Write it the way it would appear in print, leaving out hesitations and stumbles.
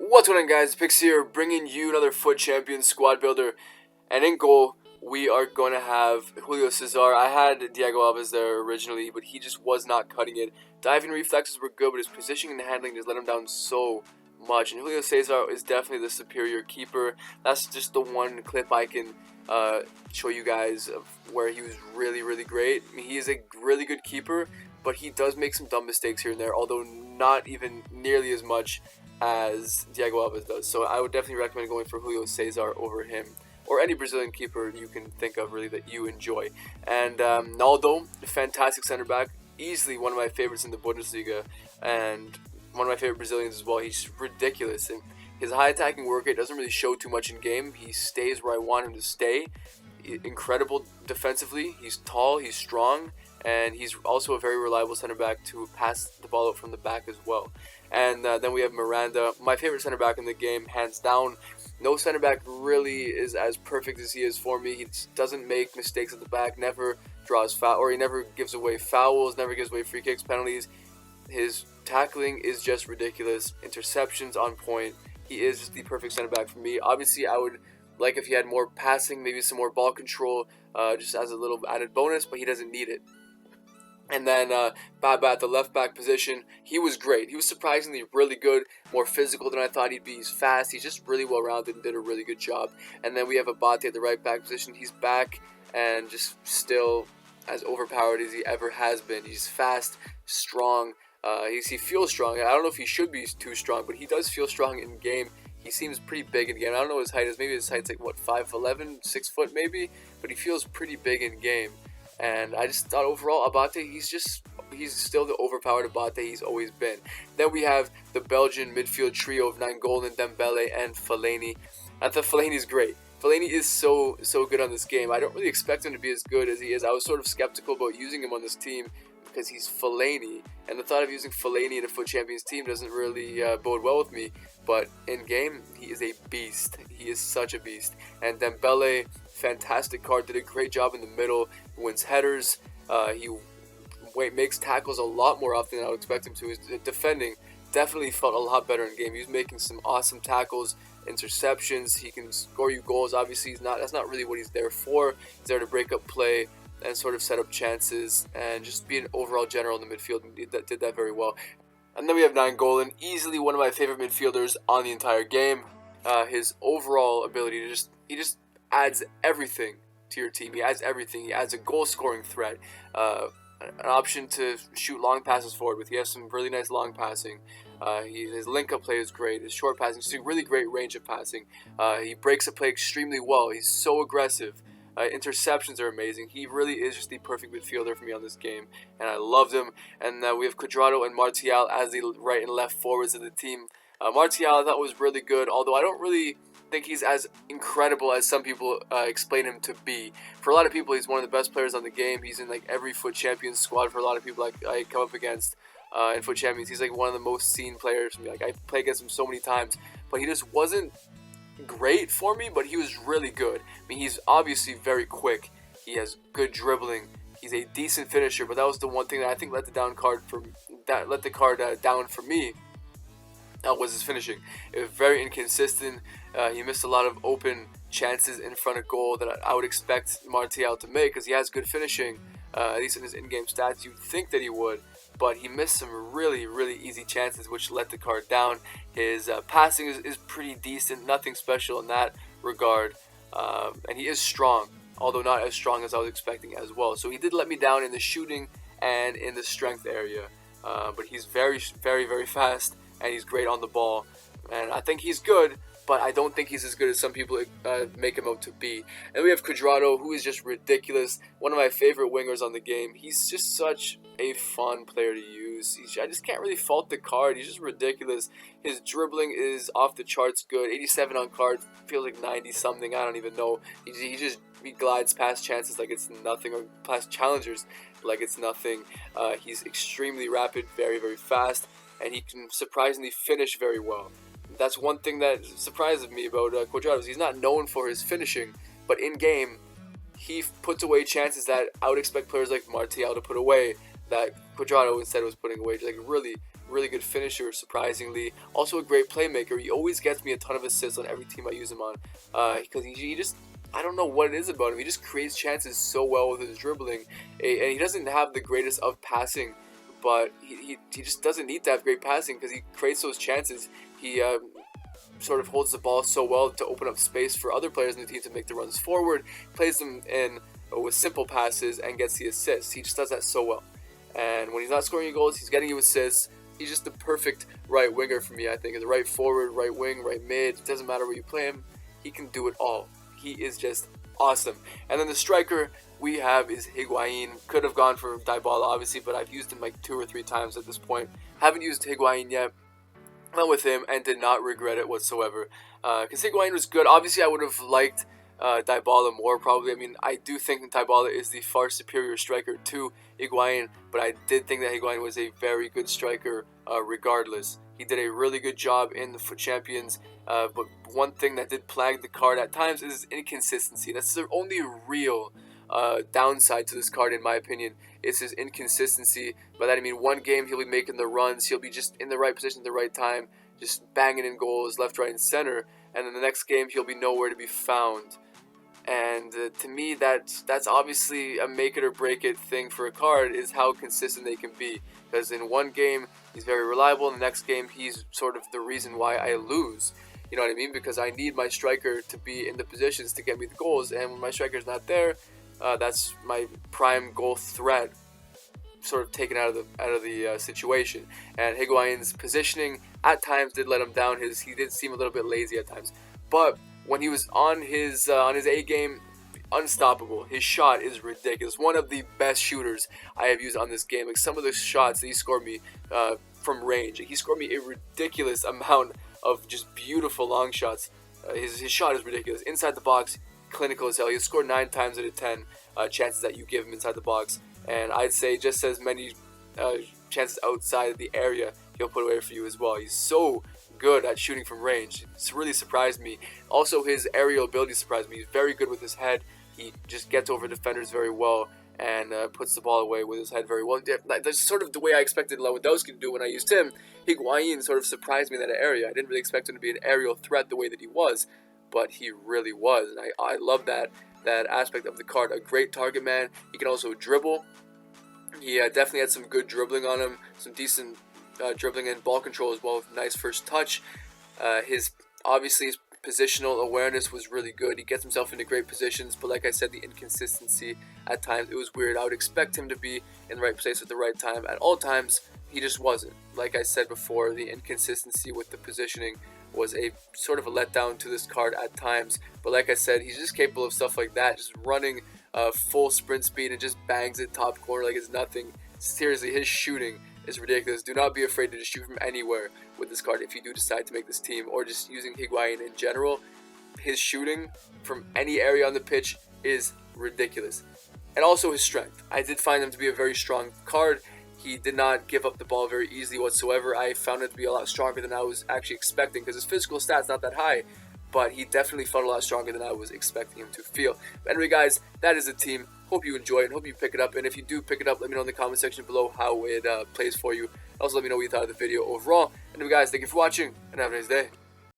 What's going on, guys? Pix here, bringing you another FUT Champions squad builder. And in goal, we are going to have Julio Cesar. I had Diego Alves there originally, but he just was not cutting it. Diving reflexes were good, but his positioning and handling just let him down so much. And Julio Cesar is definitely the superior keeper. That's just the one clip I can show you guys of where he was really great. I mean, he is a really good keeper, but he does make some dumb mistakes here and there, although not even nearly as much as Diego Alves does. So I would definitely recommend going for Julio Cesar over him, or any Brazilian keeper you can think of really that you enjoy. And Naldo, fantastic center back, easily one of my favorites in the Bundesliga, and one of my favorite Brazilians as well. He's ridiculous, and his high attacking work rate doesn't really show too much in game. He stays where I want him to stay. Incredible defensively. He's tall, he's strong, and he's also a very reliable center back to pass the ball out from the back as well. And then we have Miranda, my favorite center back in the game, hands down. No center back really is as perfect as he is for me. He doesn't make mistakes at the back, never draws foul, or he never gives away fouls, never gives away free kicks, penalties. His tackling is just ridiculous. Interceptions on point. He is just the perfect center back for me. Obviously, I would like if he had more passing, maybe some more ball control, just as a little added bonus, but he doesn't need it. And then Baba at the left back position, he was great. He was surprisingly really good, more physical than I thought he'd be. He's fast, he's just really well rounded and did a really good job. And then we have Abate at the right back position. He's back and just still as overpowered as he ever has been. He's fast, strong. He feels strong. I don't know if he should be too strong, but he does feel strong in game. He seems pretty big in game. I don't know what his height is. Maybe his height's like, what, 5'11", 6 foot maybe? But he feels pretty big in game. And I just thought overall, Abate, he's still the overpowered Abate he's always been. Then we have the Belgian midfield trio of Nainggolan, Dembele, and Fellaini. I thought Fellaini's great. Fellaini is so good on this game. I don't really expect him to be as good as he is. I was sort of skeptical about using him on this team because he's Fellaini. And the thought of using Fellaini in a FUT Champions team doesn't really bode well with me. But in game, he is a beast. He is such a beast. And Dembele, fantastic card, did a great job in the middle, wins headers, he makes tackles a lot more often than I would expect him to. His defending definitely felt a lot better in game. He was making some awesome tackles, interceptions, he can score you goals. Obviously that's not really what he's there for. He's there to break up play and sort of set up chances and just be an overall general in the midfield, and did that very well. And then we have Nainggolan, easily one of my favorite midfielders on the entire game. His overall ability to he just adds everything to your team. He adds everything. He adds a goal-scoring threat, an option to shoot long passes forward with. He has some really nice long passing. His link-up play is great. His short passing, just a really great range of passing. He breaks a play extremely well. He's so aggressive. Interceptions are amazing. He really is just the perfect midfielder for me on this game, and I loved him. And we have Cuadrado and Martial as the right and left forwards of the team. Martial I thought was really good, although I don't really think he's as incredible as some people explain him to be. For a lot of people, he's one of the best players on the game. He's in like every FUT Champions squad for a lot of people I come up against in FUT Champions. He's like one of the most seen players for me. Like I play against him so many times, but he just wasn't great for me, but he was really good. I mean, he's obviously very quick. He has good dribbling. He's a decent finisher, but that was the one thing that I think let the card down for me. Was his finishing. It was very inconsistent. He missed a lot of open chances in front of goal that I would expect Martial to make, because he has good finishing, at least in his in-game stats. You'd think that he would, but he missed some really easy chances, which let the card down. His passing is pretty decent, nothing special in that regard, and he is strong, although not as strong as I was expecting as well. So he did let me down in the shooting and in the strength area, but he's very fast, and he's great on the ball, and I think he's good, but I don't think he's as good as some people make him out to be. And we have Cuadrado, who is just ridiculous, one of my favorite wingers on the game. He's just such a fun player to use. I just can't really fault the card. He's just ridiculous. His dribbling is off the charts good. 87 on card, feels like 90 something, I don't even know. He glides past chances like it's nothing, or past challengers like it's nothing. He's extremely rapid, very fast, and he can surprisingly finish very well. That's one thing that surprises me about Cuadrado. He's not known for his finishing, but in game, he puts away chances that I would expect players like Martial to put away, that Cuadrado instead was putting away. Just like really really good finisher, surprisingly. Also a great playmaker. He always gets me a ton of assists on every team I use him on, because he just, I don't know what it is about him. He just creates chances so well with his dribbling, and he doesn't have the greatest of passing, but he just doesn't need to have great passing because he creates those chances. He sort of holds the ball so well to open up space for other players in the team to make the runs forward, plays them in with simple passes, and gets the assists. He just does that so well. And when he's not scoring goals, he's getting you assists. He's just the perfect right winger for me, I think. The right forward, right wing, right mid. It doesn't matter where you play him. He can do it all. He is just awesome. And then the striker we have is Higuain. Could have gone for Dybala, obviously, but I've used him like 2 or 3 times at this point. Haven't used Higuain yet. Went with him and did not regret it whatsoever. Because Higuain was good. Obviously, I would have liked Dybala more, probably. I mean, I do think Dybala is the far superior striker to Higuain, but I did think that Higuain was a very good striker regardless. He did a really good job in the FUT Champions, but one thing that did plague the card at times is his inconsistency. That's the only real downside to this card, in my opinion, is his inconsistency. By that I mean, one game he'll be making the runs, he'll be just in the right position at the right time, just banging in goals left, right, and center, and then the next game he'll be nowhere to be found. And to me, that's obviously a make it or break it thing for a card, is how consistent they can be. Because in one game he's very reliable, in the next game he's sort of the reason why I lose. You know what I mean? Because I need my striker to be in the positions to get me the goals, and when my striker's not there, that's my prime goal threat sort of taken out of the situation. And Higuain's positioning at times did let him down. He did seem a little bit lazy at times, but when he was on his A game, unstoppable. His shot is ridiculous. One of the best shooters I have used on this game. Like, some of the shots that he scored me from range, he scored me a ridiculous amount of just beautiful long shots. His shot is ridiculous. Inside the box, clinical as hell. He'll score 9 times out of 10 chances that you give him inside the box, and I'd say just as many chances outside of the area he'll put away for you as well. He's so good at shooting from range. It's really surprised me. Also, his aerial ability surprised me. He's very good with his head. He just gets over defenders very well and puts the ball away with his head very well. That's sort of the way I expected Lewandowski to do when I used him. Higuain sort of surprised me in that area. I didn't really expect him to be an aerial threat the way that he was, but he really was, and I love that aspect of the card. A great target man. He can also dribble. He definitely had some good dribbling on him, some decent dribbling and ball control as well. Nice first touch. His positional awareness was really good. He gets himself into great positions, but like I said, the inconsistency at times, it was weird. I would expect him to be in the right place at the right time. At all times, he just wasn't. Like I said before, the inconsistency with the positioning was a sort of a letdown to this card at times. But like I said, he's just capable of stuff like that, just running full sprint speed and just bangs it top corner like it's nothing. Seriously, his shooting is ridiculous. Do not be afraid to just shoot from anywhere with this card if you do decide to make this team, or just using Higuain in general. His shooting from any area on the pitch is ridiculous. And also his strength. I did find him to be a very strong card. He did not give up the ball very easily whatsoever. I found it to be a lot stronger than I was actually expecting, because his physical stats not that high, but he definitely felt a lot stronger than I was expecting him to feel. But anyway, guys, that is the team. Hope you enjoy it. Hope you pick it up. And if you do pick it up, let me know in the comment section below how it plays for you. Also, let me know what you thought of the video overall. Anyway, guys, thank you for watching, and have a nice day.